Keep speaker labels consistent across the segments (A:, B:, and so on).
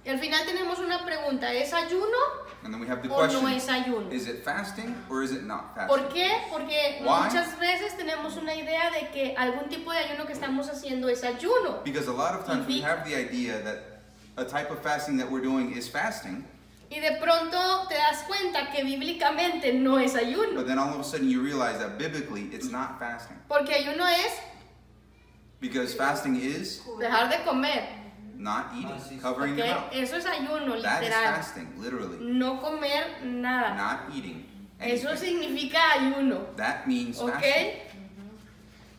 A: Y al final tenemos una pregunta, ¿es ayuno
B: And then we have the
A: o
B: question,
A: no es ayuno?
B: is it fasting or is it not fasting?
A: ¿Por qué? Porque
B: Why?
A: muchas veces tenemos una idea de que algún tipo de ayuno que estamos haciendo es ayuno.
B: Because a lot of times we have the idea that a type of fasting that we're doing is fasting,
A: Y de pronto te das cuenta que bíblicamente no es ayuno.
B: but then all of a sudden you realize that biblically it's not fasting.
A: Porque ayuno es
B: Because fasting is
A: dejar de comer.
B: not eating, covering your
A: ¿Ok?
B: mouth.
A: Eso es ayuno,
B: That is
A: literal.
B: fasting, literally.
A: No comer nada.
B: Not eating
A: Eso
B: anything.
A: significa ayuno.
B: That means
A: ¿Ok?
B: fasting.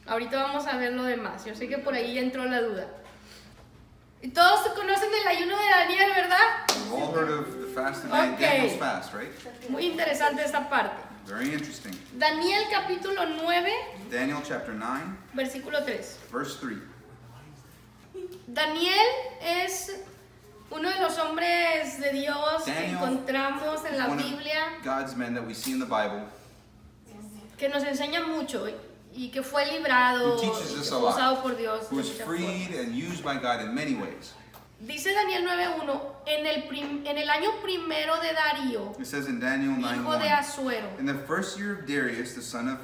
A: Ahorita vamos a ver lo demás. Yo sé que por ahí entró la duda. Y todos conocen el ayuno de Daniel, ¿verdad?
B: We've all heard of the fasting,
A: Okay.
B: Daniel's fast, right?
A: Muy interesante esta parte.
B: Very interesting.
A: Daniel capítulo 9,
B: Daniel chapter 9,
A: versículo 3.
B: verse 3.
A: Daniel es uno de los hombres de Dios que
B: Daniel
A: encontramos en la
B: One
A: Biblia,
B: of God's men that we see in the Bible,
A: que nos enseña mucho y que fue librado,
B: who teaches
A: y que
B: us
A: fue
B: a lot,
A: usado por Dios.
B: who
A: de
B: was
A: muchas
B: freed
A: formas.
B: and used by God in many ways.
A: Dice Daniel 9:1, en el año primero de Darío,
B: It says in Daniel
A: hijo de
B: 9:1,
A: Asuero.
B: in the first year of Darius, the son of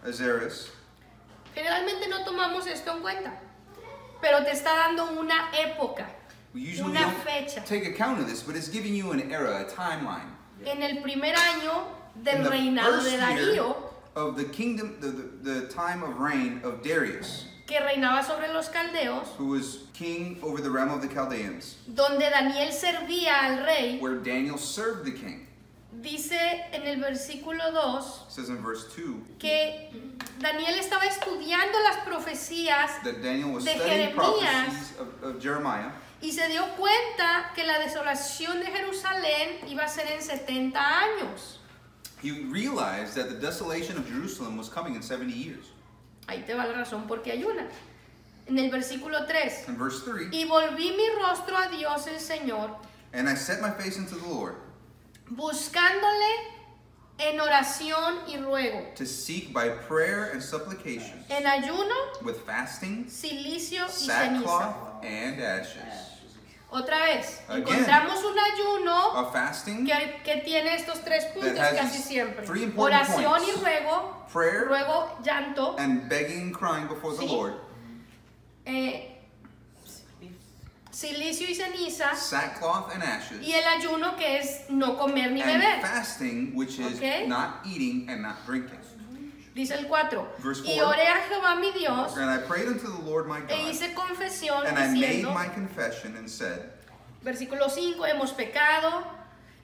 B: Ahasuerus.
A: Generalmente no tomamos esto en cuenta, pero te está dando una época,
B: We usually
A: una
B: don't
A: fecha.
B: take account of this, but it's giving you an era, a timeline.
A: En el primer año
B: In
A: del
B: the
A: reinado
B: first
A: de
B: year
A: Darío,
B: of the kingdom, the time of reign of Darius,
A: que reinaba sobre los caldeos,
B: who was king over the realm of the Chaldeans,
A: donde Daniel servía al rey,
B: where Daniel served the king.
A: dice en el versículo 2
B: It says in verse 2
A: que Daniel estaba estudiando las profecías
B: that Daniel was
A: de
B: studying
A: Jeremías
B: prophecies of Jeremiah,
A: y se dio cuenta que la desolación de Jerusalén iba a ser en 70 años.
B: he realized that the desolation of Jerusalem was coming in 70 years.
A: Ahí te va la razón por qué ayuna. En el versículo 3.
B: In verse 3,
A: Y volví mi rostro a Dios el Señor,
B: and I set my face unto the Lord
A: buscándole en oración y ruego,
B: to seek by prayer and supplication,
A: en ayuno,
B: with fasting,
A: silicio y ceniza.
B: sackcloth, and ashes.
A: Otra vez,
B: Again.
A: encontramos un ayuno
B: A fasting,
A: que tiene estos tres puntos
B: That has
A: casi
B: these
A: siempre.
B: three important
A: Oración y
B: points.
A: ruego,
B: prayer,
A: ruego, llanto,
B: and begging and crying before the
A: Sí.
B: Lord,
A: silicio y ceniza,
B: sackcloth and ashes,
A: y el ayuno que es no comer ni
B: and
A: beber.
B: fasting, which is
A: Okay.
B: not eating and not drinking.
A: Dice el 4.
B: Verse
A: Y
B: 4.
A: oré a Jehová mi Dios
B: And I prayed unto the Lord my
A: e
B: God,
A: hice confesión
B: and I made
A: diciendo,
B: my confession and said,
A: versículo 5, hemos pecado,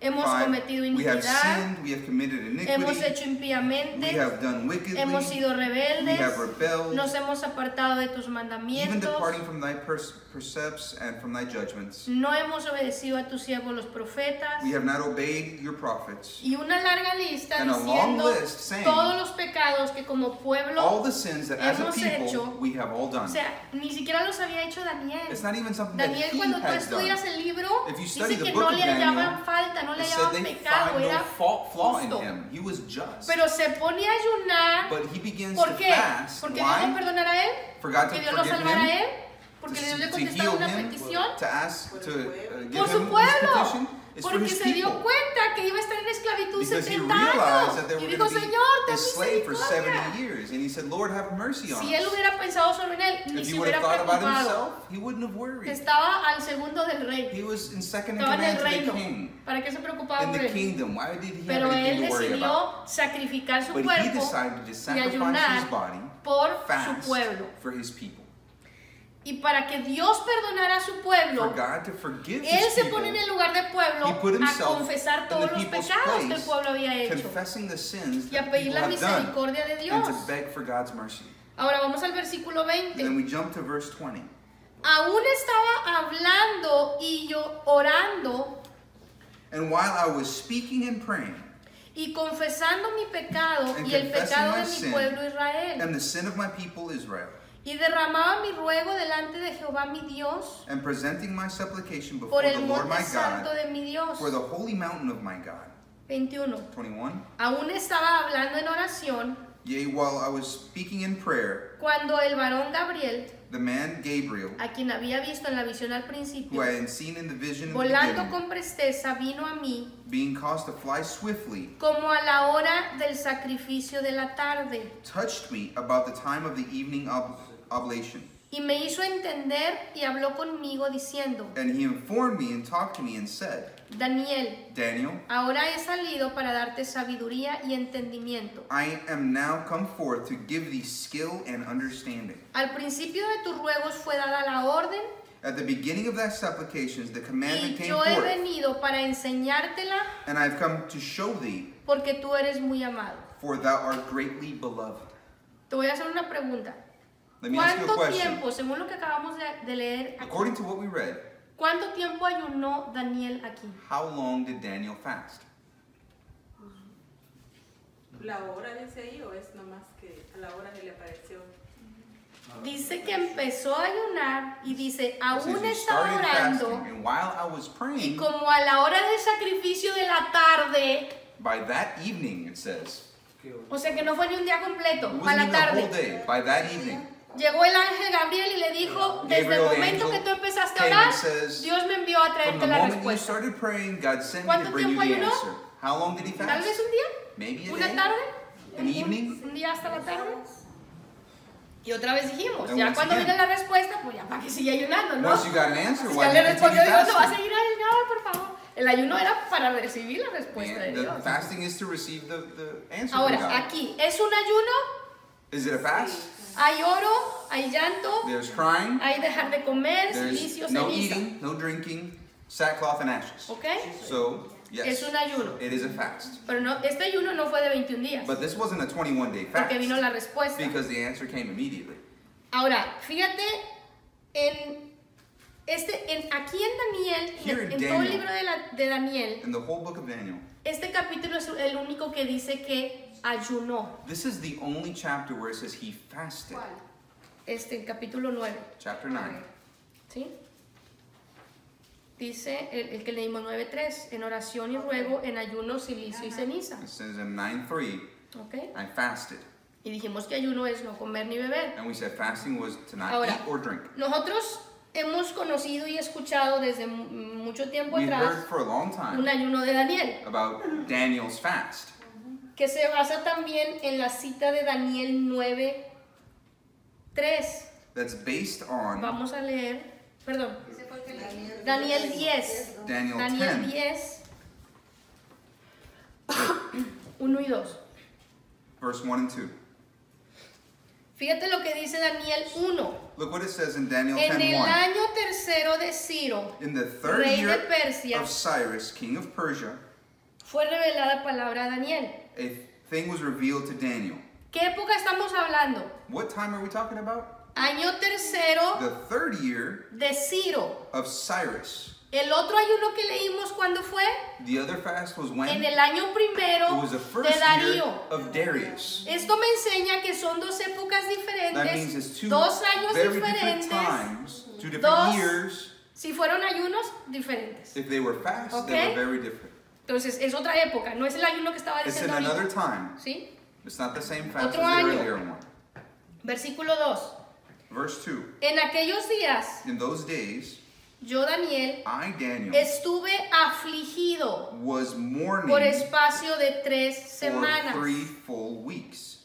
A: hemos
B: 5,
A: cometido
B: we have
A: iniquidad,
B: sinned, we have committed
A: hemos
B: iniquity,
A: hecho
B: we
A: impíamente,
B: have done wickedly,
A: hemos sido
B: we
A: rebeldes,
B: have rebelled,
A: nos hemos apartado de tus
B: even
A: mandamientos,
B: departing from thy precepts and from thy judgments.
A: no hemos obedecido a tus siervos los profetas,
B: We have not obeyed your prophets.
A: y una larga lista
B: And a long
A: diciendo
B: list saying
A: todos los pecados que como
B: All
A: pueblo,
B: the sins that as a
A: hemos
B: people
A: hecho.
B: we have all
A: o
B: done.
A: sea, ni siquiera los había hecho Daniel.
B: It's not even something that
A: Daniel,
B: he
A: cuando tú
B: has done.
A: estudias el libro,
B: If you study
A: dice
B: the
A: que
B: book
A: no
B: of
A: le
B: Daniel,
A: hallaban falta, no le
B: It said
A: hallaban
B: they
A: pecado,
B: find no
A: era
B: flaw in
A: justo.
B: him. He was just.
A: Pero se pone a ayunar.
B: But he begins
A: ¿Por
B: to
A: qué?
B: fast.
A: ¿Porque Dios lo
B: Why?
A: perdonara a él?
B: For God to
A: ¿Que Dios lo
B: forgive
A: salvara a
B: him?
A: él? ¿Porque Dios le
B: To
A: contestaba
B: heal
A: una
B: him?
A: petición?
B: To ask, to give
A: Por su
B: him his
A: pueblo.
B: petition? It's for
A: Porque
B: his
A: se dio
B: people.
A: cuenta que iba a estar en esclavitud
B: Because he
A: 70
B: realized that
A: años.
B: they
A: Y
B: were
A: dijo,
B: going to
A: Señor,
B: be
A: ten
B: enslaved for 70
A: misericordia.
B: years. And he said, Lord, have mercy on
A: Si él
B: us.
A: hubiera pensado solo en él, ni
B: If
A: se
B: he would
A: hubiera
B: have thought about
A: preocupado.
B: himself, he wouldn't have worried.
A: Estaba al segundo del rey.
B: He was in second in
A: Estaba en
B: command
A: el
B: to the
A: reino.
B: king.
A: ¿Para qué se preocupaba
B: In
A: por
B: the
A: él?
B: kingdom. Why did he have
A: Pero él
B: anything to worry about?
A: decidió sacrificar su
B: But he
A: cuerpo
B: decided to
A: y
B: sacrifice
A: ayunar
B: his body,
A: por su
B: fast
A: pueblo.
B: for his people.
A: Y para que Dios perdonara a su
B: For
A: pueblo,
B: God to forgive
A: él
B: his
A: se
B: people,
A: pone en el lugar del pueblo
B: he put
A: a
B: himself
A: confesar
B: in
A: todos
B: the
A: los
B: people's
A: pecados que el
B: place,
A: pueblo había hecho
B: confessing the sins
A: y a
B: that
A: pedir
B: people
A: la
B: have done,
A: misericordia de
B: and
A: Dios.
B: to beg for God's mercy.
A: Ahora vamos al versículo
B: And then
A: 20.
B: we jump to verse 20.
A: Aún estaba hablando y yo orando
B: And while I was speaking and praying,
A: y confesando mi pecado
B: And
A: y el
B: confessing
A: pecado
B: my
A: de mi
B: sin,
A: pueblo Israel,
B: and the sin of my people Israel,
A: y derramaba mi ruego delante de Jehová mi Dios
B: and presenting my supplication before
A: por
B: the
A: el
B: Lord my
A: monte santo
B: God,
A: de mi Dios.
B: for the holy mountain of my God.
A: 21.
B: 21.
A: Aún estaba hablando en oración
B: Yea, while I was speaking in prayer,
A: cuando el varón Gabriel
B: the man Gabriel,
A: a quien había visto en la visión al
B: who
A: principio,
B: I had seen in the vision in the
A: volando
B: beginning,
A: con presteza, vino a mí
B: being caused to fly swiftly,
A: como a la hora del sacrificio de la tarde,
B: touched me about the time of the evening oblation.
A: y me hizo entender y habló conmigo diciendo,
B: And he informed me and talked to me and said,
A: Daniel,
B: Daniel,
A: ahora he salido para darte sabiduría y entendimiento.
B: I am now come forth to give thee skill and understanding.
A: Al principio de tus ruegos fue dada la orden,
B: At the beginning of thy supplications, the
A: y
B: commandment came
A: yo he
B: forth,
A: venido para enseñártela,
B: and I have come to show thee,
A: porque tú eres muy amado.
B: for thou art greatly beloved.
A: Te voy a hacer una pregunta.
B: Let me ask you a
A: ¿Cuánto
B: question.
A: tiempo, según lo que acabamos de leer aquí,
B: According to what we read,
A: cuánto tiempo ayunó Daniel aquí?
B: how long did Daniel fast?
C: ¿La hora dice ahí o es nomás que a la hora que le apareció?
A: Dice que empezó a ayunar y dice,
B: It
A: aún
B: says he
A: estaba
B: started
A: orando,
B: fasting, and while I was
A: y
B: praying,
A: como a la hora del sacrificio de la tarde,
B: by that evening, it says,
A: o sea que no fue ni un día completo,
B: it
A: a
B: wasn't
A: la
B: even the whole
A: tarde,
B: day, by that evening,
A: llegó el ángel Gabriel y le dijo, desde el
B: Gabriel, the
A: momento que
B: angel,
A: tú empezaste a
B: came
A: orar,
B: and says,
A: Dios me envió a
B: from
A: traerte
B: the
A: la
B: moment you
A: respuesta.
B: started praying, God sent me
A: ¿Cuánto
B: to bring you
A: tiempo
B: the
A: ayunó?
B: answer. How long did he
A: Tal
B: fast?
A: vez un día,
B: Maybe a
A: una
B: day?
A: tarde,
B: An evening?
A: un día hasta la tarde. Y otra vez dijimos,
B: And
A: ya
B: once
A: cuando
B: again.
A: viene la respuesta, pues ya para que siga ayunando, ¿no?
B: Once you got an answer,
A: Si
B: why
A: ya
B: did
A: le
B: you
A: respondió
B: continue
A: Dios, no va a
B: fasting?
A: seguir ayunando, por favor. El ayuno era para recibir la respuesta de
B: And the
A: Dios.
B: fasting is to receive the answer from
A: Ahora,
B: God.
A: aquí, ¿es un ayuno?
B: Is it a fast?
A: Hay oro, hay llanto,
B: There's crying,
A: hay dejar de comer,
B: there's
A: silicio,
B: no
A: ceniza.
B: eating, no drinking, sackcloth and ashes.
A: ¿Ok?
B: So,
A: Es
B: yes,
A: un ayuno.
B: it is a fast.
A: Pero no, este ayuno no fue de 21 días,
B: But this wasn't a 21-day fast
A: porque vino la respuesta.
B: because the answer came immediately.
A: Ahora, fíjate aquí en Daniel,
B: Here in
A: en todo el
B: Daniel.
A: libro de Daniel,
B: In the whole book of Daniel,
A: este capítulo es el único que dice que ayunó.
B: this is the only chapter where it says he fasted.
A: El capítulo 9,
B: Chapter 9.
A: ¿sí? Dice el que leímos 9:3, en oración y ruego, en ayuno, silicio y ceniza.
B: It says in 9:3,
A: ¿Ok?
B: I fasted.
A: Y dijimos que ayuno es no comer ni beber.
B: And we said fasting was to not
A: Ahora,
B: eat or drink.
A: Nosotros hemos conocido y escuchado desde mucho tiempo
B: We've
A: atrás
B: heard for a long time
A: un ayuno de Daniel,
B: about Daniel's fast.
A: que se basa también en la cita de Daniel 9:3.
B: That's based on
A: Vamos a leer, perdón, Daniel 10.
B: Daniel
A: Daniel
B: 10,
A: 10, 1 y 2.
B: verse 1 and 2.
A: Fíjate lo que dice Daniel 1.
B: Look what it says in Daniel
A: En el
B: 10:1.
A: año tercero de Ciro,
B: In the third
A: rey
B: year
A: de Persia,
B: of Cyrus, king of Persia,
A: fue revelada palabra a Daniel.
B: a thing was revealed to Daniel.
A: ¿Qué época estamos hablando?
B: What time are we talking about?
A: Año tercero
B: The third year
A: de Ciro.
B: of Cyrus.
A: El otro ayuno que leímos, ¿cuándo fue?
B: The other fast was when?
A: En
B: It
A: el año primero
B: was the first
A: de
B: year
A: Darío.
B: of Darius.
A: Esto me enseña que son dos épocas
B: That means
A: diferentes,
B: it's two
A: 2 años
B: very different
A: diferentes,
B: times, 2 different
A: dos-
B: years.
A: si fueron ayunos diferentes.
B: If they were fast, they
A: Okay.
B: were very different.
A: Entonces es otra época, no es el ayuno que estaba
B: It's in
A: diciendo
B: another
A: ahorita.
B: time.
A: ¿Sí?
B: It's not the same fast
A: Otro
B: as the
A: año.
B: earlier one.
A: Versículo 2.
B: Verse 2.
A: En aquellos días,
B: In those days,
A: yo Daniel
B: I, Daniel,
A: estuve afligido
B: was mourning
A: por espacio de 3
B: for
A: semanas.
B: 3 full weeks.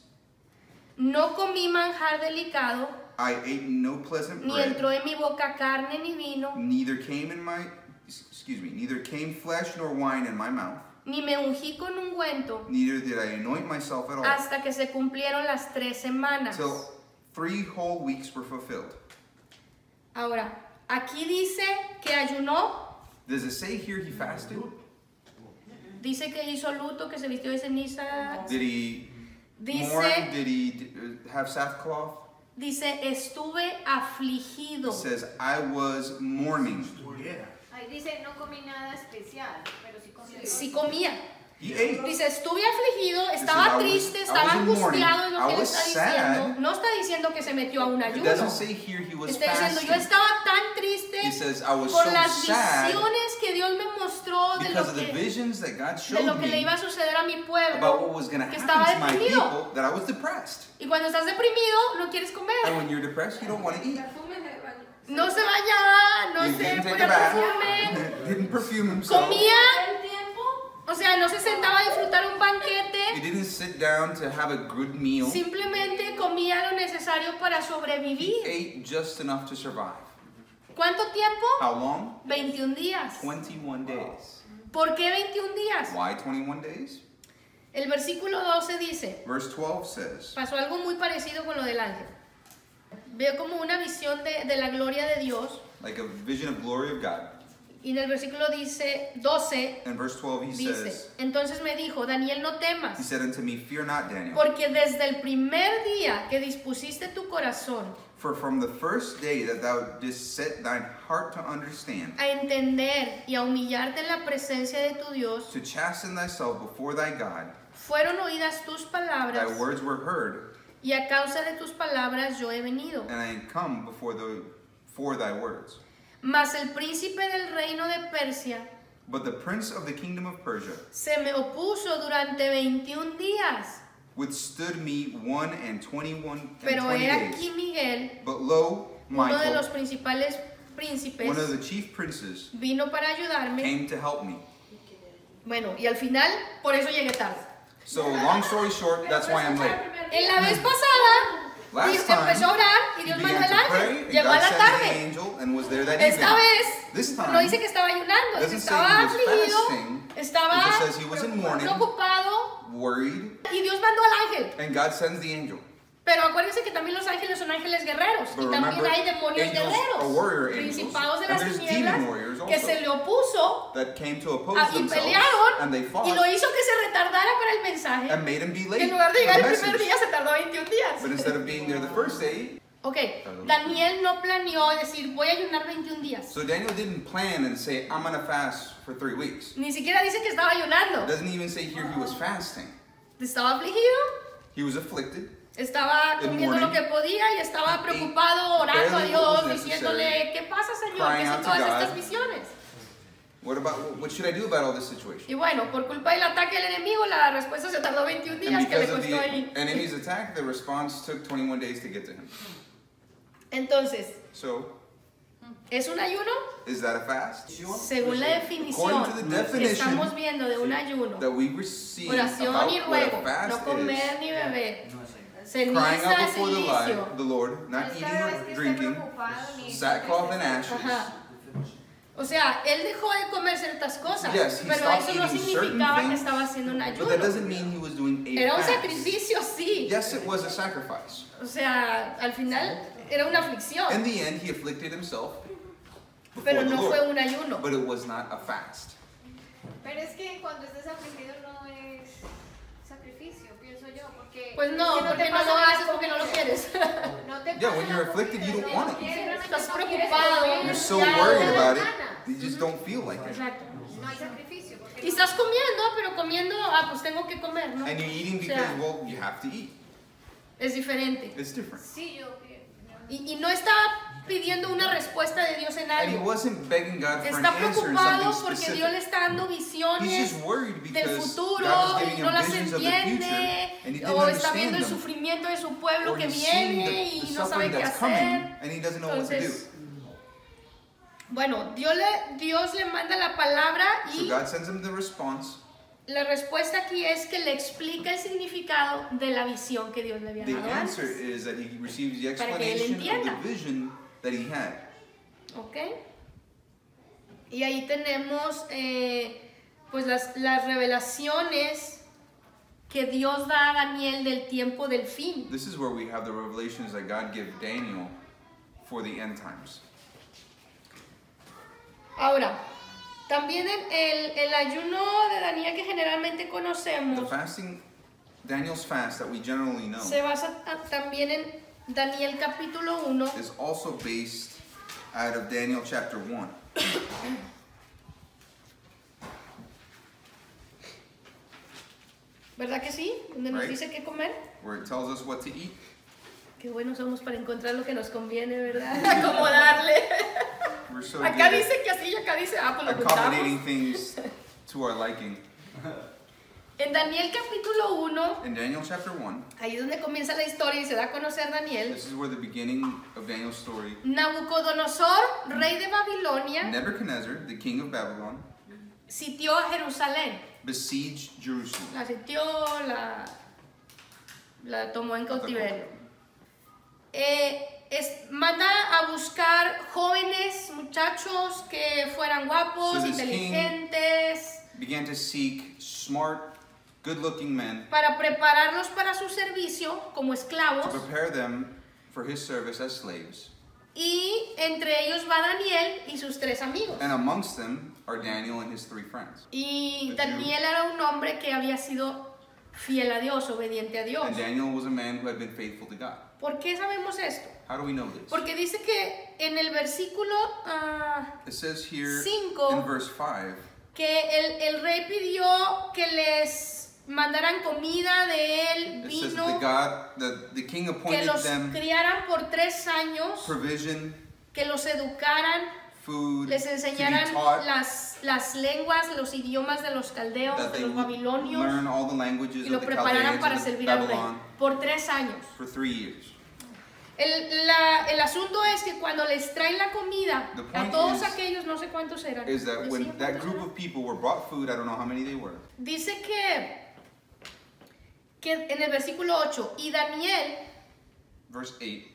A: No comí manjar delicado,
B: I ate no pleasant
A: ni
B: bread,
A: entró en mi boca carne ni vino,
B: neither came flesh nor wine in my mouth,
A: ni me ungí con ungüento,
B: neither did I anoint myself at all,
A: hasta que se cumplieron las 3 semanas.
B: till 3 whole weeks were fulfilled.
A: Ahora, aquí dice que ayunó,
B: Does it say here he fasted?
A: dice que hizo luto, que se vistió de ceniza,
B: Did he mourn?
A: dice,
B: Did he have sackcloth?
A: estuve afligido.
B: It says, I was mourning.
D: Ahí dice, no comí nada especial, pero sí comí.
A: Sí comía.
B: He ate.
A: Dice, estuve afligido,
B: This
A: estaba
B: is, I was-
A: triste,
B: I
A: estaba
B: was in mourning,
A: angustiado, es lo
B: I
A: que él
B: was
A: está
B: sad.
A: diciendo. No está diciendo que se metió a un
B: It
A: ayuno.
B: doesn't say here he was
A: Está diciendo, yo
B: fasting.
A: estaba tan triste
B: He says, I was
A: por
B: so
A: las
B: sad
A: visiones que Dios me mostró de
B: because
A: lo
B: of the
A: que,
B: visions that God
A: de
B: showed
A: lo que le
B: me
A: iba a suceder a mi
B: about
A: pueblo,
B: what was going to
A: que
B: happen
A: estaba
B: to my
A: deprimido.
B: people, that I was depressed.
A: Y cuando estás deprimido, no quieres
B: And
A: comer.
B: when you're depressed, you don't want to eat.
C: Perfume de baño.
A: No se bañaba, no
B: He
A: se
B: didn't take
A: ponía
B: a bath,
A: perfume.
B: didn't perfume himself.
A: Comía,
D: El tiempo.
A: o sea, no se sentaba a disfrutar un
B: He
A: banquete.
B: didn't sit down to have a good meal.
A: Simplemente comía lo necesario para
B: He
A: sobrevivir.
B: ate just enough to survive.
A: ¿Cuánto tiempo?
B: How long?
A: 21 días.
B: 21 days.
A: ¿Por qué 21 días?
B: Why 21 days?
A: El versículo 12 dice,
B: Verse 12 says,
A: pasó algo muy parecido con lo del ángel. Veo como una visión de la gloria de Dios.
B: like a vision of glory of God.
A: Y en el versículo dice 12
B: In verse 12 he
A: dice,
B: says,
A: entonces me dijo, Daniel, no
B: he
A: temas,
B: said unto me, fear not, Daniel,
A: porque desde el primer día que dispusiste tu corazón
B: for from the first day that thou didst set thine heart to understand,
A: a entender y a humillarte en la presencia de tu Dios,
B: to chasten thyself before thy God,
A: fueron oídas tus palabras,
B: thy words were heard,
A: y a causa de tus palabras yo he venido.
B: and I come for thy words.
A: Mas el príncipe del reino de Persia
B: But the prince of the kingdom of Persia
A: se me opuso durante 21 días.
B: withstood me 21
A: Pero era
B: days.
A: aquí Miguel,
B: But lo,
A: uno de los
B: Michael,
A: principales príncipes,
B: one of the chief princes,
A: vino para ayudarme.
B: came to help me.
A: Bueno, y al final, por eso llegué tarde.
B: So long story short, that's why I'm late.
A: En la vez pasada,
B: Last
A: Dios
B: time,
A: empezó a orar y
B: he
A: Dios mandó
B: began
A: el
B: to pray,
A: ángel.
B: and
A: Llegó a
B: God
A: la
B: sent the
A: tarde.
B: angel and was there that
A: Esta
B: evening. This
A: vez,
B: time,
A: no dice que estaba ayunando, dice que
B: doesn't say
A: estaba
B: he was
A: afligido,
B: fasting.
A: estaba
B: It just says he was in mourning,
A: preocupado,
B: worried,
A: y Dios mandó al ángel.
B: and God sends the angel.
A: Pero acuérdense que también los ángeles son ángeles guerreros.
B: But
A: Y también
B: remember,
A: hay demonios
B: angels
A: guerreros.
B: are warrior angels,
A: Principados de
B: and
A: las
B: there's
A: tinieblas
B: demon warriors
A: que
B: also.
A: se le opuso
B: That came to oppose
A: y
B: themselves,
A: pelearon
B: and they
A: y lo
B: fought,
A: hizo que se retardara para el mensaje.
B: and made him be
A: Que
B: late
A: en lugar de
B: for
A: llegar
B: the
A: el primer
B: message.
A: día se tardó 21 días.
B: But instead of being there the first day,
A: Ok, Daniel no planeó decir voy a ayunar 21 días.
B: so Daniel didn't plan and say, I'm going to fast for 3 weeks.
A: Ni siquiera dice que estaba
B: It
A: ayunando.
B: doesn't even say here he was fasting.
A: Estaba afligido,
B: He was afflicted.
A: estaba
B: In
A: comiendo lo
B: mourning.
A: que podía y estaba
B: He
A: preocupado, orando a
B: barely what was
A: Dios, diciéndole,
B: necessary,
A: ¿qué pasa, Señor? ¿Qué
B: crying
A: son
B: out to
A: todas
B: God.
A: estas visiones?
B: What should I do about all this situation?
A: Y bueno, por culpa del ataque del enemigo, la respuesta se tardó 21
B: And
A: días, que le
B: because of
A: costó
B: the
A: ahí.
B: enemy's attack, the response took 21 days to get to him.
A: Entonces,
B: So,
A: ¿es un ayuno?
B: is that a fast?
A: Según la definición
B: According to the
A: que
B: definition
A: estamos viendo de un ayuno,
B: That we receive
A: oración
B: about
A: y
B: what
A: ruego,
B: a
A: no
B: fast
A: comer
B: is,
A: ni beber,
B: crying
A: ceniza,
B: out before
A: silicio.
B: the Lord, not
D: No
B: eating
D: está
B: or
D: es que esté
B: drinking,
D: preocupado ni
B: sackcloth and ashes.
A: Ajá. O sea, él dejó de comer ciertas cosas,
B: Yes, he
A: pero
B: stopped
A: eso no
B: eating certain
A: significaba que
B: things,
A: estaba haciendo un
B: But that
A: ayuno.
B: doesn't mean he was doing a
A: Era un
B: fast.
A: sacrificio, sí.
B: Yes, it was a sacrifice.
A: O sea, al final era una
B: In
A: aflicción,
B: the end, he afflicted himself before
A: pero
B: the
A: no
B: Lord.
A: fue un ayuno.
B: But it was not a fast.
D: Pero es que cuando estés afligido no es sacrificio, pienso yo, porque...
A: Pues no,
D: es que
A: porque
D: te
A: no
D: pasa
A: lo
D: la
A: haces porque no lo
D: comida.
A: quieres.
D: No te
B: Yeah,
D: pasa
B: when
D: la
B: you're afflicted, you
D: comida,
B: don't want it.
D: quieres,
A: Estás
D: no quieres
A: preocupado,
D: comer,
B: You're so
A: Ya,
B: worried
A: ya,
B: about it,
D: ganas.
B: you just don't feel like it.
A: Exacto.
D: No hay sacrificio. Porque
A: Y estás comiendo, pero comiendo, pues tengo que comer, ¿no?
B: And you're eating
A: O sea,
B: because, well, you have to eat.
A: es diferente.
B: It's different.
D: Sí, yo...
A: Y no estaba pidiendo una respuesta de Dios en
B: And he
A: algo.
B: wasn't begging God for an
A: Está
B: answer in
A: preocupado
B: something
A: porque Dios le
B: specific.
A: está dando
B: He's
A: visiones
B: just worried
A: del
B: because
A: futuro
B: God was
A: y
B: giving
A: no
B: him
A: las
B: visions of the future
A: entiende,
B: and he didn't
A: o está viendo
B: understand
A: el
B: them.
A: sufrimiento de su pueblo
B: Or
A: que
B: he's seeing
A: viene
B: the
A: y no sabe
B: suffering
A: qué
B: that's coming
A: hacer.
B: and he doesn't know what to do.
A: Entonces, bueno, Dios le manda la palabra
B: So
A: y
B: God sends him the response.
A: la respuesta aquí es que le explica el significado de la visión que Dios le había
B: The
A: dado
B: answer
A: antes.
B: is that he receives the
A: Para que él
B: explanation of
A: entienda.
B: the vision that he had.
A: ¿Ok? Y ahí tenemos pues las revelaciones que Dios da a Daniel del tiempo del fin.
B: This is where we have the revelations that God gave Daniel for the end times.
A: Ahora, también el ayuno de Daniel que generalmente
B: The
A: conocemos
B: fasting, Daniel's fast that we generally know,
A: se basa también en Daniel capítulo 1.
B: is also based out of Daniel chapter 1.
A: ¿Verdad que sí? Donde nos
B: Right.
A: dice qué comer.
B: Where it tells us what to eat.
A: Qué buenos somos para encontrar lo que nos conviene, ¿verdad? Acomodarle.
B: We're We're so
A: Acá
B: good
A: dice que así y acá dice, pues lo
B: at accommodating
A: juntamos.
B: things to our liking.
A: En Daniel capítulo 1,
B: In Daniel chapter 1,
A: ahí es donde comienza la historia y se da a conocer Daniel.
B: this is where the beginning of Daniel's story.
A: Nabucodonosor, rey de Babilonia,
B: Nebuchadnezzar, the king of Babylon,
A: sitió a Jerusalén.
B: besieged Jerusalem.
A: La sitió, la tomó en cautiverio. Manda a buscar jóvenes, muchachos que fueran guapos,
B: So this
A: inteligentes,
B: Began to seek smart, good-looking men
A: para prepararlos para su servicio como
B: to
A: esclavos.
B: prepare them for his service as slaves.
A: Y entre ellos va Daniel y sus 3 amigos.
B: And amongst them are Daniel and his 3 friends.
A: Y Daniel era un hombre que había sido fiel a Dios, obediente a Dios.
B: And Daniel was a man who had been faithful to God.
A: ¿Por qué sabemos esto?
B: How do we know this?
A: Porque dice que en el versículo
B: It says here
A: Cinco.
B: in verse 5
A: que el rey pidió que les mandaran comida de él,
B: it says
A: vino,
B: that the king
A: que
B: appointed
A: los
B: them
A: criaran por 3 años,
B: provision,
A: que los educaran,
B: food,
A: les
B: to be
A: enseñaran
B: taught,
A: las lenguas, los idiomas de los caldeos,
B: that
A: de
B: they
A: los
B: would
A: babilonios,
B: learn all the languages
A: y lo
B: of the
A: prepararan
B: Chaldeans
A: para
B: and
A: servir al rey
B: Babylon
A: por 3 años.
B: for 3 years.
A: El asunto es que cuando les traen la comida
B: The
A: a
B: point
A: todos
B: is-
A: aquellos, no sé cuántos eran,
B: Is that when
A: decía
B: that
A: cuántos
B: group
A: eran.
B: of people were brought food, I don't know how many they were.
A: Dice que en el versículo 8, y Daniel
B: Verse 8.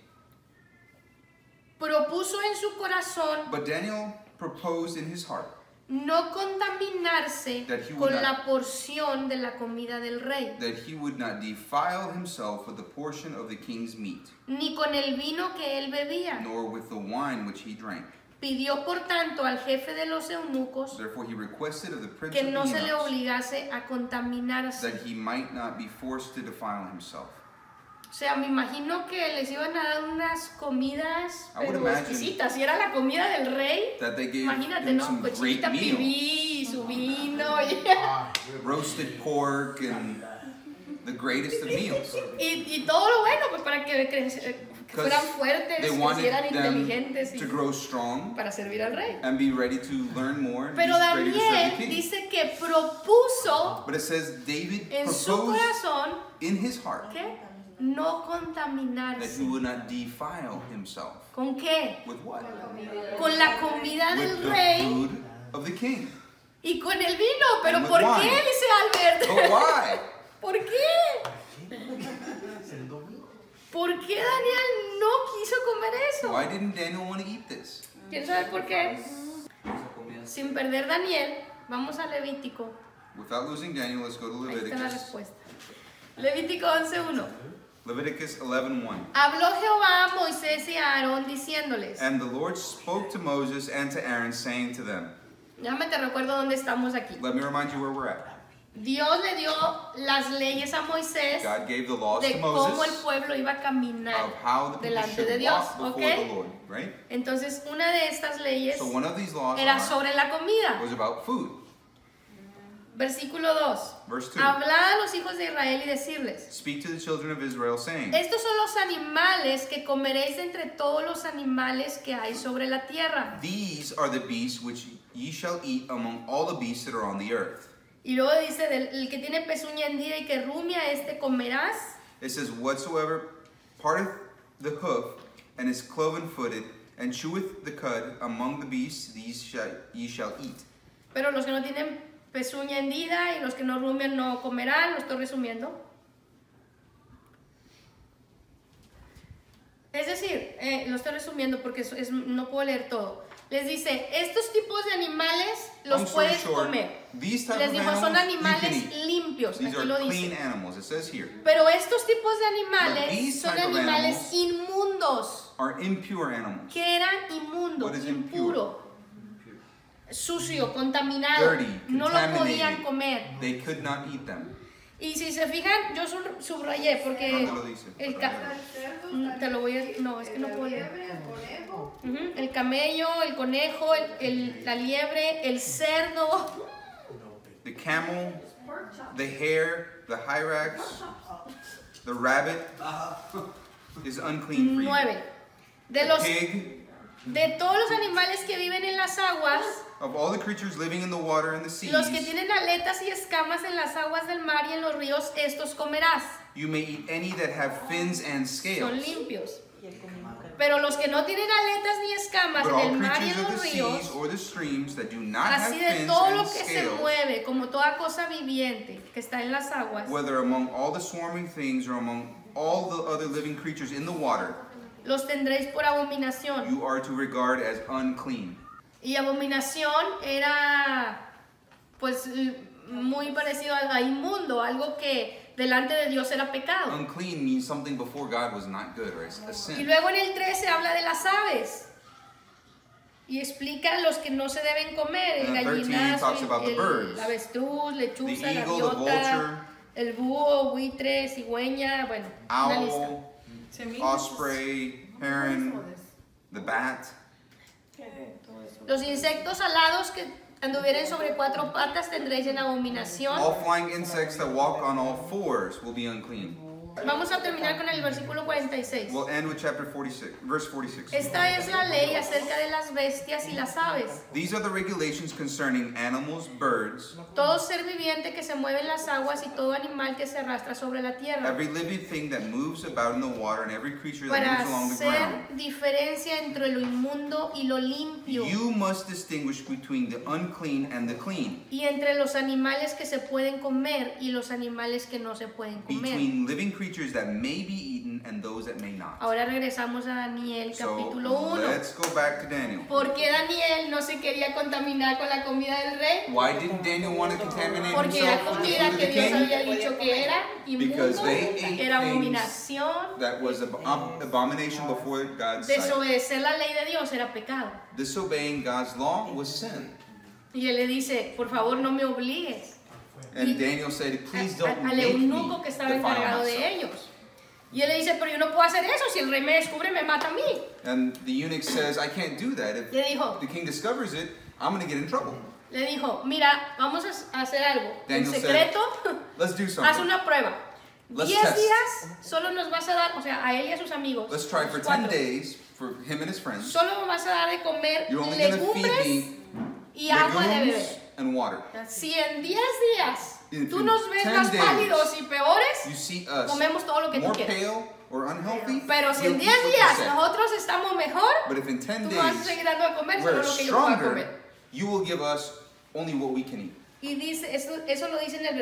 A: propuso en su corazón
B: But Daniel proposed in his heart
A: no contaminarse
B: That he would
A: con
B: not-
A: la porción de la comida del rey,
B: that he would not defile himself with the portion of the king's meat,
A: ni con el vino que él bebía.
B: nor with the wine which he drank.
A: Pidió por tanto al jefe de los eunucos
B: Therefore he requested of the prince
A: que
B: of
A: no
B: the
A: se le
B: eunuchs
A: obligase a contaminarse.
B: that he might not be forced to defile himself.
A: O sea, me imagino que les iban a dar unas comidas
B: I would
A: pero
B: imagine
A: exquisitas. Si era la comida del rey,
B: That they gave
A: imagínate,
B: him
A: ¿no?
B: some great
A: Cochinita
B: meals,
A: pibil y su vino
B: roasted pork and the greatest of meals.
A: y todo lo bueno, pues para que fueran fuertes,
B: They
A: que
B: wanted
A: fueran
B: them
A: inteligentes y
B: to grow strong
A: para servir al rey.
B: and be ready to learn more and be
A: Pero
B: ready to serve the
A: Daniel
B: king.
A: dice que propuso
B: But it says David
A: en su
B: proposed
A: corazón
B: in his heart
A: ¿qué? No
B: that
A: contaminarse.
B: he would not defile himself.
A: ¿Con qué?
B: With what?
A: Con la comida
B: With
A: del
B: the
A: rey
B: food of the king.
A: y con el vino. ¿Pero
B: And with
A: por
B: wine.
A: qué, dice Albert?
B: But why?
A: ¿Por qué? ¿Por qué Daniel no quiso comer eso?
B: Why didn't Daniel want to eat this?
A: ¿Quién sabe por qué? Sin perder Daniel, vamos a Levítico.
B: Without losing Daniel, let's go to
A: Ahí está la
B: Leviticus.
A: respuesta. Levítico 11:1.
B: Leviticus 11:1.
A: Habló Jehová a Moisés y a Aarón diciéndoles.
B: And the Lord spoke to Moses and to Aaron, saying to them,
A: Déjame te recuerdo dónde estamos aquí.
B: let me remind you where we're at.
A: Dios le dio las leyes a Moisés
B: God gave the laws
A: de
B: to
A: cómo el
B: Moses
A: pueblo iba a caminar
B: of how the people
A: delante de
B: should
A: Dios,
B: walk before
A: ¿ok?
B: the Lord, right?
A: Entonces, una de estas leyes
B: So one of these laws
A: era sobre la comida.
B: was about food.
A: Versículo 2.
B: Verse 2.
A: Hablad a los hijos de Israel y decirles,
B: Speak to the children of Israel, saying,
A: estos son los animales que comeréis de entre todos los animales que hay sobre la tierra.
B: these are the beasts which ye shall eat among all the beasts that are on the earth.
A: Y luego dice, el que tiene pezuña hendida y que rumia, este comerás.
B: It says, whatsoever parteth the hoof and is cloven-footed and cheweth the cud among the beasts, these ye shall eat.
A: Pero los que no tienen pezuña hendida y los que no rumian no comerán, lo estoy resumiendo. Es decir, lo estoy resumiendo porque no puedo leer todo. Les dice, estos tipos de animales los
B: Long story
A: puedes
B: short,
A: comer.
B: these type
A: Les
B: of
A: digo, son
B: animals you can
A: animales
B: eat.
A: limpios,
B: These
A: aquí
B: are
A: lo
B: clean
A: dice.
B: animals, it says here.
A: Pero estos tipos de
B: But
A: animales
B: these
A: son
B: type of
A: animales
B: animals
A: inmundos.
B: Are impure animals.
A: Que eran inmundo,
B: What is
A: impuro, sucio, contaminado.
B: Dirty,
A: No lo podían
B: contaminated.
A: comer.
B: They could not eat them.
A: Y si se fijan, yo subrayé porque
B: ¿Dónde lo dice?
A: te lo voy a... No, es que no puedo leer.
D: Liebre, el conejo.
A: Ujú, el camello, el conejo, la liebre, el cerdo,
B: The camel,
D: Pork chop.
B: the hare, the hyrax, the rabbit is unclean for you.
A: 9. De
B: The
A: los
B: pig,
A: De todos los animales que viven en las aguas,
B: Of all the creatures living in the water and the seas,
A: los que tienen aletas y escamas en las aguas del mar y en los ríos, estos comerás.
B: you may eat any that have fins and
A: Son
B: scales.
A: limpios.
C: Y el comino carne.
A: Pero los que no tienen aletas ni escamas
B: But
A: en
B: all
A: el mar y
B: creatures
A: en
B: of
A: los
B: the
A: ríos,
B: seas or the streams that do not have
A: así de
B: fins
A: todo lo
B: and
A: que se
B: scales,
A: mueve, como toda cosa viviente que está en las aguas,
B: whether among all the swarming things or among all the other living creatures in the water,
A: los tendréis por abominación.
B: you are to regard as unclean.
A: Y abominación era pues muy parecido a inmundo, algo que delante de Dios era pecado.
B: Unclean means something before God was not good or a
A: Y
B: sin.
A: luego en el 13 habla de las aves y explica los que no se deben comer, el
B: And 13
A: gallinazo,
B: talks about the birds.
A: la avestruz, lechuza,
B: The eagle, the vulture,
A: gaviota, el búho, buitre, cigüeña, bueno, una lista.
B: owl,
C: Semillas.
B: osprey, heron, the bat.
A: Los insectos alados que anduvieren sobre 4 patas tendréis en abominación.
B: All flying insects that walk on all fours will be unclean.
A: Vamos a terminar con el versículo 46.
B: We'll end with chapter 46, verse 46.
A: Esta es la ley acerca de las bestias y las aves.
B: These are the regulations concerning animals, birds,
A: Todo ser viviente que se mueve en las aguas y todo animal que se arrastra sobre la tierra.
B: every living thing that moves about in the water, and every creature that
A: Para
B: moves along the
A: hacer
B: ground.
A: diferencia entre lo inmundo y lo limpio.
B: You must distinguish between the unclean and the clean,
A: Y entre los animales que se pueden comer y los animales que no se pueden comer.
B: between living creatures that may be eaten and those that may not.
A: Ahora regresamos a Daniel
B: So
A: capítulo 1.
B: let's go back to Daniel.
A: ¿Por qué Daniel no se quería contaminar con la comida del rey?
B: Why didn't Daniel want to contaminate
A: Porque era
B: himself with the
A: comida
B: food of
A: que
B: the
A: Dios
B: king?
A: había dicho que era
B: Because
A: inmundo,
B: they ate
A: era
B: things
A: abominación.
B: That was an abomination before God's sight.
A: Desobedecer la ley de Dios era pecado.
B: Disobeying God's law was sin.
A: Y él le dice, por favor no me obligues.
B: And Daniel said, please don't
A: Al
B: make me
A: eunuco que estaba
B: defile
A: encargado de
B: myself.
A: ellos. Y él le dice, pero yo no puedo hacer eso, si el rey me descubre me mata a mí.
B: And the eunuch says, I can't do that. If
A: Le dijo,
B: the king discovers it, I'm going to get in trouble.
A: le dijo, mira, vamos a hacer algo. En
B: Daniel
A: secreto,
B: Let's do
A: haz
B: something.
A: una prueba.
B: Let's
A: 10
B: test.
A: días solo nos vas a dar, o sea, a él y a sus amigos.
B: Let's try for
A: los
B: 10
A: cuatro,
B: days for him and his friends.
A: Solo nos vas a dar de comer
B: You're only going to feed
A: legumbres
B: me
A: y agua de
B: legumes
A: beber.
B: and water.
A: Si en 10 días
B: If
A: tú
B: in
A: nos ves
B: 10
A: más
B: days
A: pálidos y peores,
B: You see us
A: comemos todo lo que tú
B: more
A: quieras.
B: pale or unhealthy,
A: Pero si en
B: we'll
A: 10
B: eat what you
A: días
B: say.
A: nosotros estamos mejor,
B: But if in 10
A: tú vas a
B: days
A: seguir dando de comer solo
B: we're
A: lo que yo pueda
B: stronger,
A: comer.
B: you will give us only what we can eat.
A: Y dice, eso lo dice en el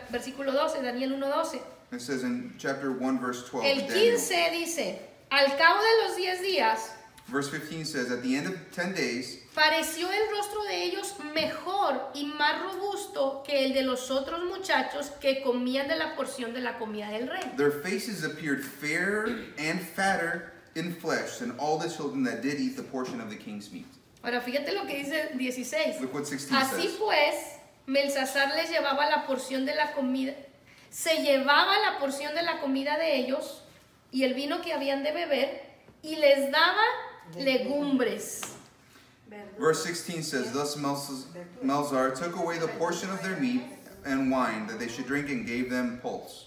A: versículo 12, Daniel 1:12.
B: It says in chapter 1, verse 12,
A: El
B: Daniel.
A: 15 dice, al cabo de los 10 días,
B: Verse 15 says, at the end of 10 days,
A: pareció el rostro de ellos mejor y más robusto que el de los otros muchachos que comían de la porción de la comida del rey.
B: their faces appeared fairer and fatter in flesh than all the children that did eat the portion of the king's meat.
A: Ahora fíjate lo que dice 16.
B: Look what 16
A: Así
B: says.
A: pues, Belsasar les llevaba la porción de la comida, se llevaba la porción de la comida de ellos y el vino que habían de beber y les daba legumbres.
B: Verse 16 says, thus Melzar took away the portion of their meat and wine that they should drink and gave them pulse.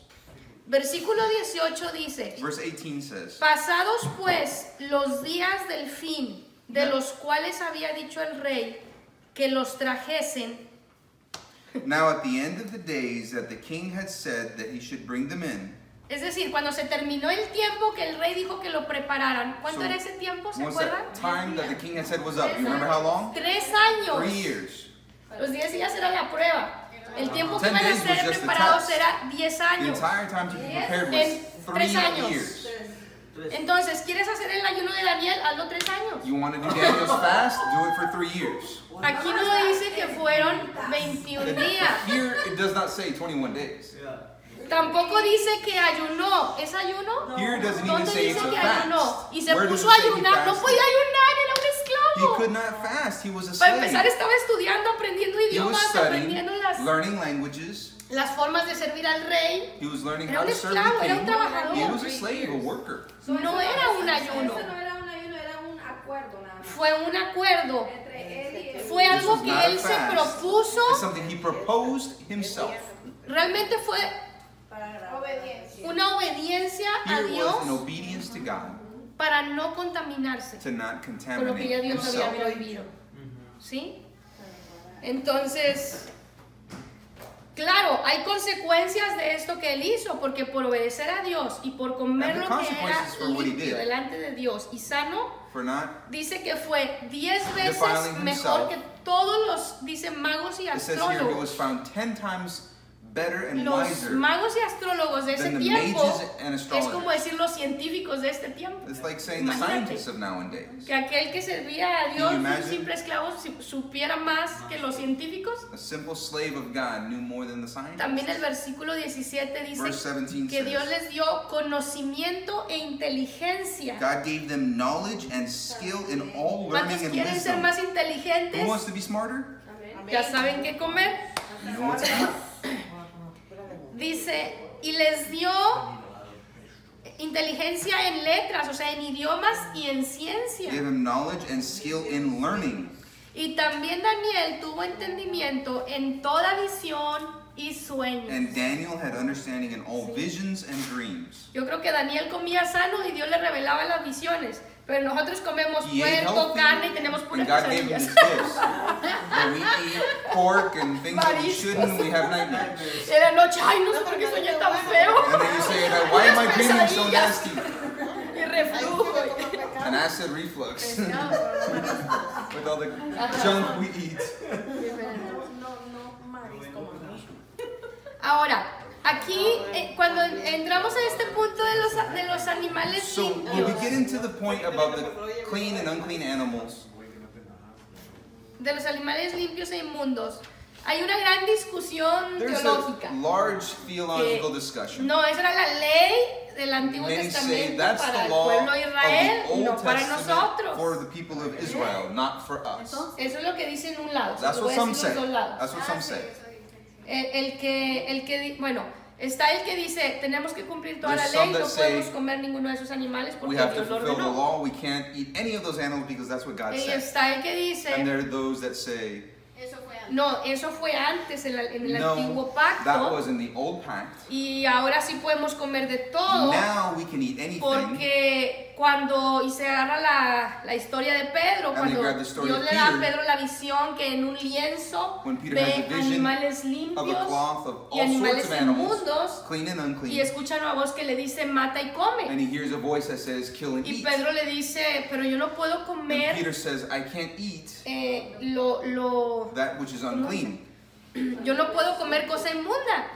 A: Versículo 18 dice,
B: Verse 18 says,
A: pasados pues los días del fin, de los cuales había dicho el rey que los trajesen,
B: now at the end of the days that the king had said that he should bring them in.
A: es decir, cuando se terminó el tiempo que el rey dijo que lo prepararan. ¿Cuánto
B: So,
A: era ese tiempo? ¿Se
B: Once
A: acuerdan?
B: that time that the king had said was up, you remember how long?
A: 3 años.
B: 3 years.
A: Los 10 días era la prueba. El tiempo que
B: 10
A: iban a
B: days was
A: ser
B: just the
A: preparados
B: test.
A: era 10
B: The
A: años.
B: entire time to be prepared
A: En
B: was
A: 3
B: 3
A: años.
B: years.
A: Entonces, ¿quieres hacer el ayuno de Daniel? Hazlo 3 años.
B: You want to do Daniel's fast? Do it for 3 years.
A: Aquí no dice que fueron 21 días.
B: Here it does not say 21 days.
A: Tampoco dice que ayunó. ¿Es ayuno?
B: Here it doesn't even
A: ¿Dónde
B: say it's
A: dice
B: a
A: que ayunó?
B: fast.
A: Y se
B: Where does
A: puso
B: it
A: a
B: say he
A: ayunar. No
B: fasted?
A: podía ayunar, era un
B: He
A: esclavo.
B: could not fast. He was a
A: Para empezar,
B: slave.
A: estaba estudiando, aprendiendo
B: He was
A: idiomas,
B: studying,
A: aprendiendo
B: learning languages.
A: las formas de servir al rey.
B: He was learning
A: Era
B: how
A: un
B: to serve
A: esclavo,
B: the
A: era un
B: king.
A: trabajador.
B: He was a slave, a worker.
A: No era un ayuno.
C: Eso no era un ayuno, era un acuerdo nada más.
A: Fue un acuerdo.
C: Entre él y él.
A: Fue
B: This
A: algo
B: was
A: que
B: not a
A: él se
B: fast.
A: propuso.
B: It's something he proposed himself.
A: Realmente fue
C: Para agradar.
D: Obediencia.
A: una obediencia a
B: Here it was in
A: Dios
B: obedience to God.
A: para no contaminarse
B: to not
A: con lo que ya
B: contaminate
A: Dios había
B: himself.
A: prohibido. ¿Sí? Entonces, claro, hay consecuencias de esto que él hizo, porque por obedecer a Dios y por comer
B: And the
A: lo que era
B: consequences for what he
A: limpio
B: did.
A: delante de Dios y sano,
B: For not,
A: dice que fue 10 veces
B: Defiling
A: mejor
B: himself.
A: que todos los, dice, magos y
B: it says here, he was
A: astrólogos.
B: found 10 times better and
A: Los
B: wiser.
A: magos y astrólogos de ese
B: than the
A: tiempo
B: mages and
A: es
B: astrologers.
A: como decir los científicos de este tiempo.
B: It's like saying the
A: Imagínate.
B: scientists of nowadays.
A: Que aquel que servía a
B: Can
A: Dios,
B: you
A: un
B: imagine?
A: simple esclavo, supiera más que los científicos.
B: A simple slave of God knew more than the scientists.
A: También el versículo 17 dice
B: Verse 17
A: que Dios
B: says,
A: les dio conocimiento e inteligencia.
B: God gave them knowledge and skill in all
A: ¿Cuántos
B: learning and
A: quieren ser
B: wisdom.
A: más
B: Who
A: inteligentes?
B: wants to be smarter?
A: Ya saben qué comer.
B: You know what to eat.
A: Dice, y les dio inteligencia en letras, o sea, en idiomas y en ciencia.
B: Gave them knowledge and skill in learning.
A: Y también Daniel tuvo entendimiento en toda visión y sueños.
B: And Daniel had understanding in all visions and dreams.
A: Yo creo que Daniel comía sano y Dios le revelaba las visiones. Pero nosotros comemos
B: He ate
A: puerco,
B: healthy,
A: carne y tenemos puras
B: and God gave him
A: pesadillas.
B: his gifts. But we eat pork and things that we shouldn't, we have nightmares.
A: Y de noche, ay, no sé por qué soñé tan feo.
B: And then you say, why am I dreaming so
A: Pesadillas.
B: nasty?
A: Y reflujo.
B: An acid reflux. With all the junk we eat.
A: Ahora, aquí, cuando entramos a este punto de los animales
B: So when we
A: limpios,
B: get into the point about the clean and unclean animals,
A: de los animales limpios e inmundos, hay una gran discusión
B: there's
A: teológica.
B: a large theological
A: que
B: discussion.
A: no, esa era la ley del Antiguo
B: Many say
A: Testamento
B: that's
A: para
B: the
A: el
B: law
A: pueblo de
B: of
A: Israel,
B: the
A: no
B: Old
A: para
B: Testament
A: nosotros.
B: for the people of Israel, not for us.
A: Eso es lo que dice en un lado.
B: That's
A: lo
B: what
A: voy a
B: some
A: decir
B: say.
A: los dos lados.
B: That's what some
D: Sí,
B: say.
D: eso dicen.
A: Bueno, está el que dice, tenemos que cumplir toda la
B: There's
A: ley,
B: some that
A: no
B: say
A: podemos comer ninguno de esos animales
B: We
A: porque
B: have to
A: Dios lo
B: fulfill the
A: ordenó.
B: law. We can't eat any of those animals because that's what God
A: Y
B: said.
A: está el que
B: And
A: dice,
B: there are those that say,
D: Eso fue antes.
A: no, eso fue antes en el
B: no,
A: antiguo
B: that
A: pacto
B: was in the old pact.
A: y ahora sí podemos comer de todo
B: Now we can eat anything.
A: porque y se agarra la historia de Pedro,
B: And they
A: cuando
B: grab the story
A: Dios
B: of
A: le da a
B: Peter.
A: Pedro la visión que en un lienzo
B: When Peter
A: ve
B: has a vision
A: animales
B: of a
A: limpios
B: cloth of
A: y
B: all
A: animales
B: sorts of animals,
A: inmundos
B: clean and
A: y
B: unclean.
A: escucha una voz que le dice mata y come.
B: And he hears a voice that says, kill and
A: Y
B: eat.
A: Pedro le dice, pero yo no puedo
B: And
A: comer
B: Peter says, I can't eat
A: that
B: that which is unclean.
A: yo no puedo comer cosa inmunda.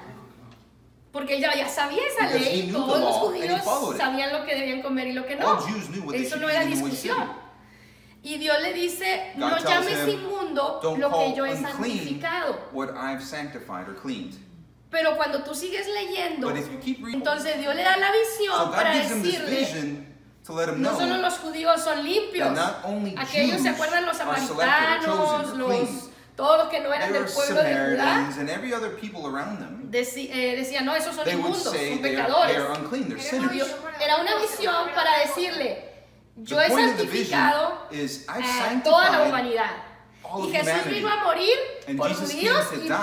A: Porque él ya sabía esa
B: Because
A: ley,
B: he knew the
A: todos los
B: law and he
A: judíos
B: followed it.
A: sabían lo que debían comer y lo que no.
B: All Jews knew what they
A: Eso
B: should
A: no
B: eat
A: era
B: and what they
A: discusión.
B: shouldn't.
A: Y Dios le dice,
B: God
A: no
B: tells
A: llames
B: him,
A: inmundo
B: Don't
A: lo que
B: call
A: yo he
B: unclean
A: santificado.
B: what I've sanctified or cleaned.
A: Pero cuando tú sigues leyendo,
B: But if you keep reading,
A: entonces Dios le da la
B: so
A: visión
B: God
A: para
B: gives him this
A: decirle,
B: vision to let him
A: no solo
B: know
A: los judíos son limpios,
B: that not only
A: aquellos
B: Jews
A: se acuerdan los
B: are selected or
A: samaritanos,
B: chosen or clean.
A: todos los que no eran
B: There
A: del
B: are
A: pueblo de Judá,
B: Samaritans and every other people around them.
A: decían, no, esos son
B: They would
A: inmundos,
B: say
A: son
B: they
A: pecadores.
B: are unclean, they're
D: Era
B: sinners.
A: Dios- Era una visión para decirle, yo
B: The
A: he
B: point of the vision
A: santificado
B: is I've
A: a toda la
B: sanctified
A: humanidad.
B: all
A: Y
B: of
A: Jesús
B: humanity.
A: vino a morir
B: And
A: por
B: Jesus
A: judíos
B: came to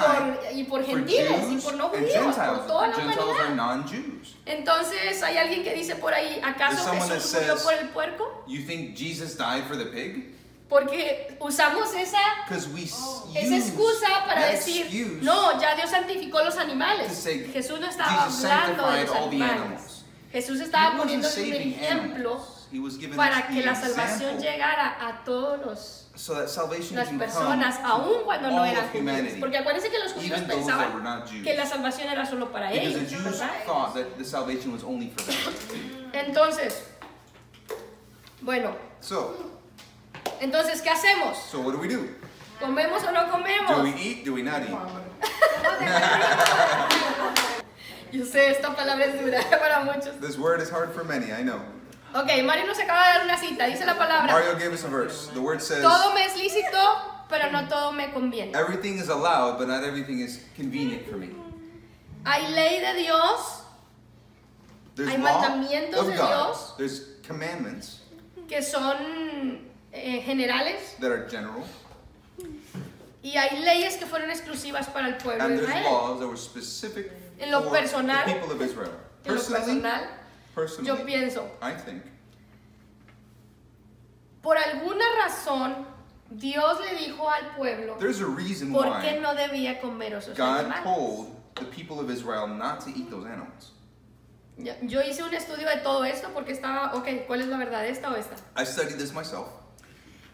A: y por
B: for
A: gentiles y
B: Jews
A: por no
B: and
A: judíos, por
B: Gentiles.
A: toda la
B: Gentiles are
A: humanidad.
B: non-Jews.
A: Entonces hay alguien que dice por ahí, ¿acaso
B: There's someone
A: Jesús
B: that
A: murió
B: says-
A: por el puerco?
B: You think Jesus died for the pig?
A: Porque usamos esa
B: Because we
A: excusa
B: use
A: para
B: that
A: decir,
B: excuse
A: no, ya Dios santificó los
B: to
A: animales.
B: say
A: Jesús no estaba
B: Jesus
A: hablando de
B: sanctified
A: los
B: all the
A: animales.
B: animals.
A: Jesús
B: He
A: estaba
B: wasn't
A: poniendo un
B: saving
A: ejemplo
B: animals. He was giving
A: para
B: us
A: que
B: the
A: la salvación
B: example
A: llegara a todos
B: so that salvation
A: las
B: can come
A: personas,
B: to
A: aún cuando no
B: all
A: eran
B: of
A: judíos.
B: humanity.
A: Porque acuérdense que los judíos
B: Even those that were
A: pensaban
B: not Jews.
A: que la salvación era solo para
B: Because
A: ellos,
B: the Jews
A: ¿verdad?
B: thought that the salvation was only for them.
A: Entonces, bueno, entonces, ¿qué hacemos?
B: So what do we do?
A: ¿Comemos o no
B: Do
A: comemos?
B: we eat? Do we not eat?
A: Yo sé, esta palabra es dura para muchos.
B: This word is hard for many, I know.
A: Ok, Mario nos acaba de dar una cita, dice la palabra.
B: Mario gave us a verse. The word says,
A: Todo me es lícito, pero no todo me conviene.
B: everything is allowed, but not everything is convenient for me.
A: Hay ley de Dios
B: There's
A: Hay
B: law
A: mandamientos
B: of
A: de
B: God.
A: Dios.
B: There's commandments
A: que son generales
B: that are general.
A: y hay leyes que fueron exclusivas para el pueblo
B: And
A: de
B: there's
A: Israel.
B: laws that were specific
A: En lo
B: for
A: personal,
B: the people of Israel.
A: En lo
B: Personally,
A: personal, yo
B: personally,
A: pienso
B: I think
A: Por alguna razón, Dios le dijo al pueblo
B: There's a reason
A: por qué
B: why
A: no debía comer esos
B: God
A: animales.
B: told the people of Israel not to eat those animals.
A: Yo hice un estudio de todo esto porque estaba, ok, ¿cuál es la verdad, esta o esta?
B: I studied this myself.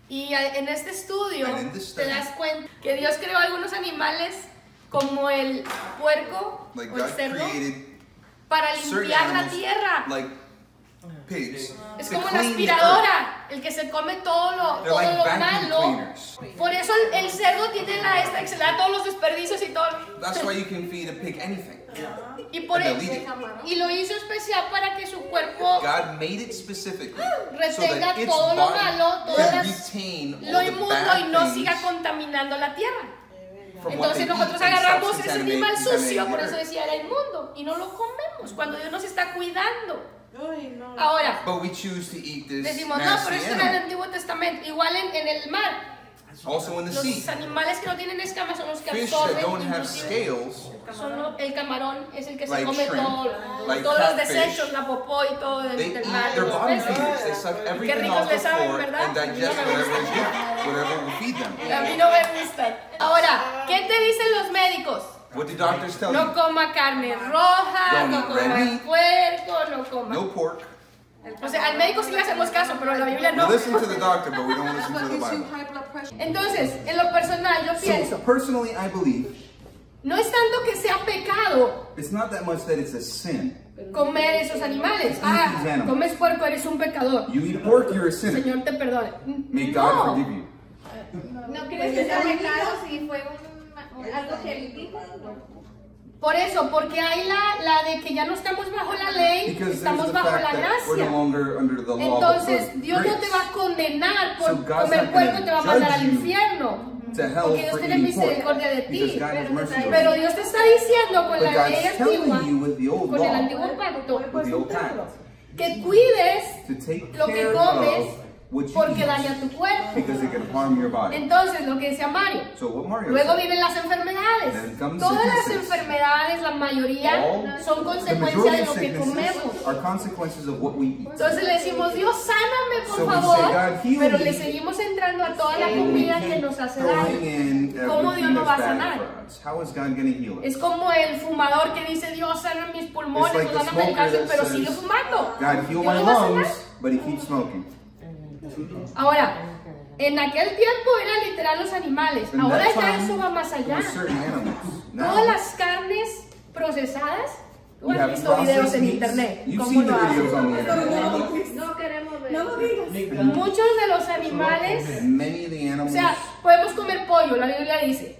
A: Y en este estudio
B: And in this
A: te
B: study-
A: das cuenta que Dios creó algunos animales como el puerco
B: Like
A: o el
B: God
A: cerdo
B: created
A: para
B: certain
A: limpiar la
B: animals,
A: tierra.
B: like pigs,
A: Es
B: to
A: como la
B: clean the earth.
A: aspiradora, el que se come todo
B: They're
A: lo
B: like vacuum
A: malo.
B: cleaners.
A: Por eso el cerdo tiene la esta que se da todos los desperdicios y todo.
B: That's why you can feed a pig anything.
A: Y por
B: And
A: eso,
B: they'll eat it.
A: y lo hizo especial para que su cuerpo
B: God made it specifically so
A: retenga
B: that its
A: todo lo
B: body
A: malo, todas
B: can
A: las-
B: retain
A: lo
B: all the
A: inmundo
B: bad
A: y no
B: things
A: siga contaminando la tierra.
B: from what they
A: Entonces
B: eat
A: nosotros
B: and
A: agarramos
B: stops
A: ese animal sucio,
B: contaminating
A: por
B: the
A: eso
B: earth.
A: decía era inmundo, y no lo comemos cuando Dios nos está cuidando.
C: Uy, no.
B: Ah,
A: Ahora,
B: But we choose to eat this
A: decimos, no,
B: nasty
A: pero esto era el
B: animal.
A: Antiguo Testamento. Igual en el mar,
B: Also in the
A: los
B: sea,
A: animales que no tienen escamas son los que
B: fish that
A: absorben,
B: don't have
A: inclusive,
B: scales,
A: el camarón es el que se
B: like
A: come
B: shrimp, like
A: todos los
B: catfish,
A: desechos, la popó y todo
B: they
A: del
B: eat,
A: mar.
B: they're
A: los
B: bottom
A: peces.
B: feeders. They suck everything
A: ricos
B: off
A: le
B: the
A: saben,
B: floor
A: ¿verdad?
B: and digest whatever will feed them.
A: A mí no me gustan. Ahora, ¿qué te dicen los médicos?
B: What do doctors tell
A: No
B: you?
A: coma carne roja,
B: Don't
A: no
B: eat red
A: coma
B: meat.
A: puerco, no coma.
B: No pork.
A: O sea, al médico sí le hacemos caso, pero a la Biblia no.
B: We listen to the doctor, but we don't listen to the Bible.
A: Entonces, en lo personal, yo
B: So
A: pienso,
B: personally, I believe
A: no es tanto que sea pecado
B: it's not that much that it's a sin.
A: comer esos animales. Ah, comes puerco, eres un pecador.
B: You eat pork, you're a sinner.
A: Señor te perdone.
B: May God
A: No.
B: forgive you.
D: ¿No crees que sea pecado si fue algo que él dijo?
A: Por eso, porque hay la de que ya no estamos bajo la ley,
B: Because there's
A: estamos
B: the
A: bajo la
B: fact that we're no
A: gracia.
B: longer under the law, but
A: Entonces,
B: we're
A: Dios no te
B: grace.
A: va a condenar por
B: So God's
A: comer
B: not
A: puerco,
B: gonna
A: te va a mandar al
B: judge you
A: infierno.
B: to hell
A: Porque Dios
B: for
A: tiene
B: eating pork,
A: misericordia de ti.
B: because God has mercy on
A: Pero
B: you.
A: Dios te está diciendo con
B: But
A: la ley
B: God's
A: antigua,
B: telling you with the old
A: con el
B: law,
A: antiguo pacto,
B: with the old pact,
A: que cuides
B: to take
A: lo que
B: care
A: comes
B: of what you
A: porque
B: eat,
A: daña tu cuerpo.
B: because it can harm your body.
A: Entonces, lo que decía Mario,
B: So what Mario
A: luego
B: said,
A: vienen las enfermedades.
B: Then comes
A: Todas las
B: sicknesses.
A: enfermedades, la mayoría,
B: all
A: son
B: the
A: consecuencia
B: majority
A: de
B: of
A: lo que comemos.
B: sicknesses are consequences of what we eat.
A: Entonces le decimos, Dios, sáname por
B: So we
A: favor,
B: say, God, heal
A: pero
B: me.
A: le seguimos entrando a toda la
B: And we
A: comida que
B: keep
A: nos hace
B: throwing
A: daño.
B: in
A: ¿Cómo Dios
B: everything
A: no va a
B: that's bad
A: sanar?
B: for us. How is God going to heal us?
A: Es como el fumador que dice, Dios, sana mis pulmones,
B: It's like
A: o
B: the
A: sáname el
B: smoker
A: cáncer,
B: that
A: pero
B: says,
A: sigue fumando.
B: God, heal
A: Dios
B: my
A: lo va a sanar.
B: lungs, but he keeps smoking.
A: Ahora, en aquel tiempo eran literal los animales.
B: In
A: Ahora
B: that
A: ya
B: time,
A: eso va más
B: it
A: allá.
B: was certain animals.
A: Todas
B: Now,
A: las carnes procesadas, tú
B: you
A: has
B: have
A: visto videos
B: processed
A: en
B: meats.
A: internet.
B: You've
A: ¿Cómo
B: seen the
A: lo hacen?
B: videos on the internet.
D: No queremos ver.
C: No lo digas.
A: Muchos de los animales,
B: And many of the
A: o
B: animals,
A: sea, podemos comer pollo, la Biblia dice.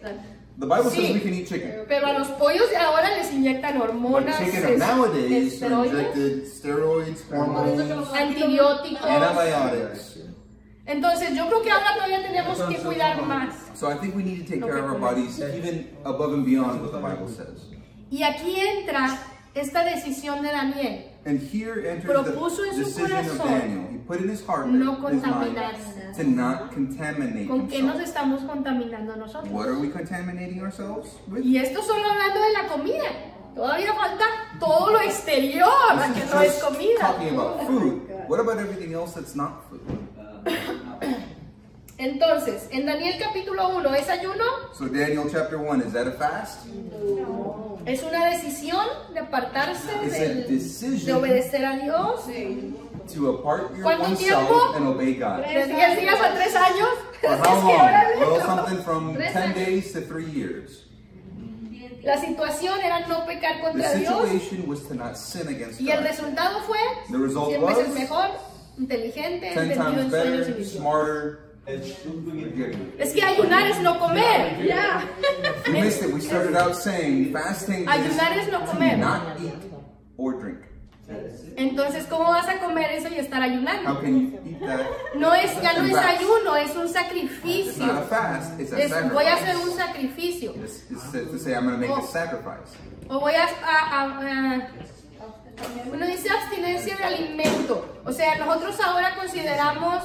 B: the Bible
A: Sí.
B: says we can eat chicken.
A: Pero a los pollos de ahora les inyectan
B: But
A: hormonas,
B: chicken of nowadays are
A: esteroides,
B: injected steroids, hormones,
A: antibióticos.
B: antibiotics.
A: Entonces yo creo que ahora todavía tenemos que cuidar más.
B: So I think we need to take care of our bodies even above and beyond what the Bible says.
A: Y aquí entra esta decisión de Daniel,
B: And here enters
A: Propuso en
B: the
A: su
B: decision of
A: corazón
B: Daniel. He put in his heart,
A: no
B: his mind,
A: contaminarse.
B: to not contaminate
A: ¿Con qué nos
B: himself.
A: estamos contaminando nosotros?
B: What are we contaminating ourselves with?
A: Y esto solo hablando de la comida. Todavía falta todo lo exterior, la
B: This
A: que
B: is
A: no es
B: just
A: comida.
B: talking about food. What about everything else that's not food?
A: Entonces, en Daniel capítulo 1, ¿es ayuno?
B: So Daniel chapter 1, is that a fast?
A: ¿Es una decisión de apartarse
B: It's a
A: de
B: decision
A: obedecer a Dios?
B: to apart
A: ¿Cuánto
B: oneself
A: tiempo?
B: and obey God.
A: ¿De 10 días a 3 años?
B: For
A: Es
B: how
A: que ahora
B: long? Well,
A: mismo.
B: something from 10 days to 3 years.
A: La situación era no pecar
B: The
A: contra Dios
B: situation was to not sin against
A: y el
B: God.
A: resultado fue
B: The result
A: 100 veces
B: was
A: mejor, inteligente,
B: 10
A: entendido
B: times
A: en sueños y
B: better,
A: visiones.
B: smarter.
A: Es que ayunar es no comer. Ya.
B: We missed it. We started out saying fasting
A: Ayunar es no
B: is
A: comer.
B: to not eat or drink.
A: Entonces, ¿cómo vas a comer eso y estar
B: How
A: ayunando?
B: can you eat that?
A: Ya no es ayuno, es un
B: It's not a
A: sacrificio.
B: fast, it's a
A: Voy a hacer un
B: sacrifice.
A: sacrificio.
B: It's to say I'm going to make a sacrifice.
A: O voy bueno, dice abstinencia de alimento. O sea, nosotros ahora consideramos,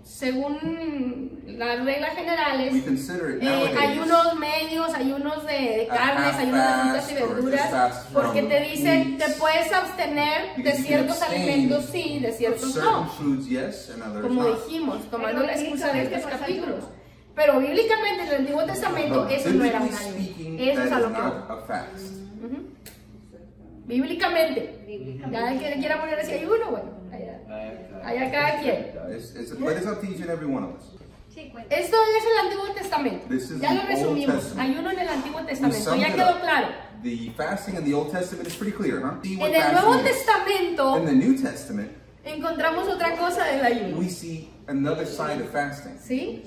A: según las reglas generales,
B: We consider it nowadays
A: ayunos medios, ayunos de de
B: a
A: carnes,
B: half
A: ayuno de frutas y
B: fast or just
A: verduras,
B: fast
A: porque
B: from
A: te dice,
B: meats.
A: te puedes abstener de
B: Because you can
A: ciertos
B: abstain
A: alimentos sí, de
B: of
A: ciertos
B: certain
A: no.
B: foods, yes, and others
A: Como
B: not.
A: dijimos, tomando
D: Pero
A: la excusa de estos
D: bíblicamente no es
A: capítulos.
D: ayuno.
A: Pero bíblicamente en el Antiguo Testamento
B: But
A: eso no era un
B: biblically
A: ayuno.
B: speaking,
A: Eso es a
B: that
A: lo
B: is
A: que
B: not a fast.
A: Ujú. Bíblicamente. Cada quien que le quiera poner ese ayuno, bueno, allá cada quien.
B: But it's up to each and every one of us.
D: Sí, cuenta.
A: Esto es el Antiguo Testamento.
B: This is
A: Ya
B: the
A: lo
B: Old
A: resumimos.
B: Testament.
A: Ayuno en el Antiguo
B: We
A: Testamento.
B: summed
A: Ya
B: it
A: quedó
B: up.
A: claro.
B: The fasting in the Old Testament is pretty clear, huh? See what
A: En el Nuevo
B: fasting is.
A: Testamento
B: In the New Testament,
A: encontramos otra cosa del ayuno.
B: we see another side of fasting.
A: ¿Sí?